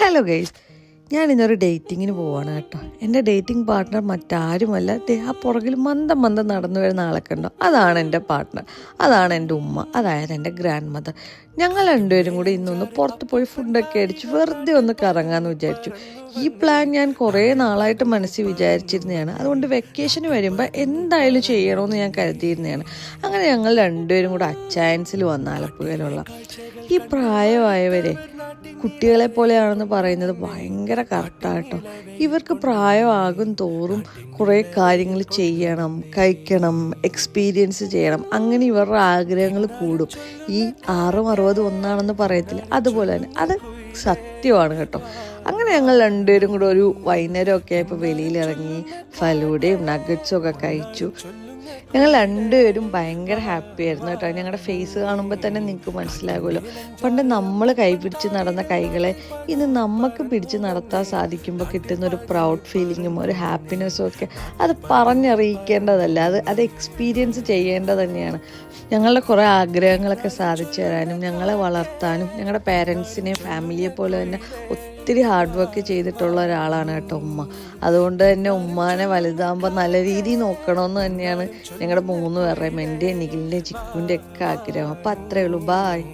Hello guys, ഞാനിന്നൊരു ഡേറ്റിങ്ങിന് പോവാണ് കേട്ടോ. എൻ്റെ ഡേറ്റിംഗ് പാർട്ട്ണർ മറ്റാരുമല്ല, ആ പുറകിൽ മന്ദം നടന്നു വരുന്ന ആളൊക്കെ ഉണ്ടോ, അതാണ് എൻ്റെ പാർട്ട്ണർ, അതാണ് എൻ്റെ ഉമ്മ, അതായത് എൻ്റെ ഗ്രാൻഡ് മദർ. ഞങ്ങൾ രണ്ടുപേരും കൂടി ഇന്നൊന്ന് പുറത്ത് പോയി ഫുഡൊക്കെ അടിച്ച് വെറുതെ ഒന്ന് കറങ്ങാമെന്ന് വിചാരിച്ചു. ഈ പ്ലാൻ ഞാൻ കുറേ നാളായിട്ട് മനസ്സിൽ വിചാരിച്ചിരുന്നതാണ്. അതുകൊണ്ട് വെക്കേഷന് വരുമ്പോൾ എന്തായാലും ചെയ്യണമെന്ന് ഞാൻ കരുതിയിരുന്നതാണ്. അങ്ങനെ ഞങ്ങൾ രണ്ടുപേരും കൂടെ അച്ചായൻസിൽ വന്ന് ആലപ്പുഴയിലുള്ള ഈ പ്രായമായവരെ കുട്ടികളെ പോലെയാണെന്ന് പറയുന്നത് ഭയങ്കര കറക്റ്റാണ് കേട്ടോ. ഇവർക്ക് പ്രായമാകും തോറും കുറേ കാര്യങ്ങൾ ചെയ്യണം, കഴിക്കണം, എക്സ്പീരിയൻസ് ചെയ്യണം, അങ്ങനെ ഇവരുടെ ആഗ്രഹങ്ങൾ കൂടും. ഈ 60 ഒന്നാണെന്ന് പറയത്തില്ല, അതുപോലെ തന്നെ അത് സത്യമാണ് കേട്ടോ. അങ്ങനെ ഞങ്ങൾ രണ്ടുപേരും കൂടെ ഒരു വൈകുന്നേരമൊക്കെ ആയപ്പോൾ വെളിയിലിറങ്ങി ഫലൂഡയും നഗറ്റ്സും ഒക്കെ കഴിച്ചു. ഞങ്ങൾ രണ്ടുപേരും ഭയങ്കര ഹാപ്പി ആയിരുന്നു കേട്ടോ. ഞങ്ങളുടെ ഫേസ് കാണുമ്പോൾ തന്നെ നിങ്ങൾക്ക് മനസ്സിലാകുമല്ലോ, പണ്ട് നമ്മൾ കൈ പിടിച്ച് നടന്ന കൈകളെ ഇന്ന് നമുക്ക് പിടിച്ച് നടത്താൻ സാധിക്കുമ്പോൾ കിട്ടുന്ന ഒരു പ്രൗഡ് ഫീലിങ്ങും ഒരു ഹാപ്പിനെസ്സും ഒക്കെ അത് പറഞ്ഞറിയിക്കേണ്ടതല്ല, അത് എക്സ്പീരിയൻസ് ചെയ്യേണ്ടത് തന്നെയാണ്. ഞങ്ങളുടെ കുറേ ആഗ്രഹങ്ങളൊക്കെ സാധിച്ചു തരാനും ഞങ്ങളെ വളർത്താനും ഞങ്ങളുടെ പേരൻസിനെയും ഫാമിലിയെ പോലെ തന്നെ ഒത്തിരി ഹാർഡ് വർക്ക് ചെയ്തിട്ടുള്ള ഒരാളാണ് കേട്ടോ ഉമ്മ. അതുകൊണ്ട് തന്നെ ഉമ്മാനെ വലുതാകുമ്പോൾ നല്ല രീതിയിൽ നോക്കണമെന്ന് തന്നെയാണ് ഞങ്ങളുടെ 3 പേരുടെയും, എൻ്റെ, നിഖിലിൻ്റെ, ചിക്കുവിൻ്റെ ഒക്കെ ആഗ്രഹം. അപ്പോൾ അത്രയേ ഉള്ളൂ. ബായ്.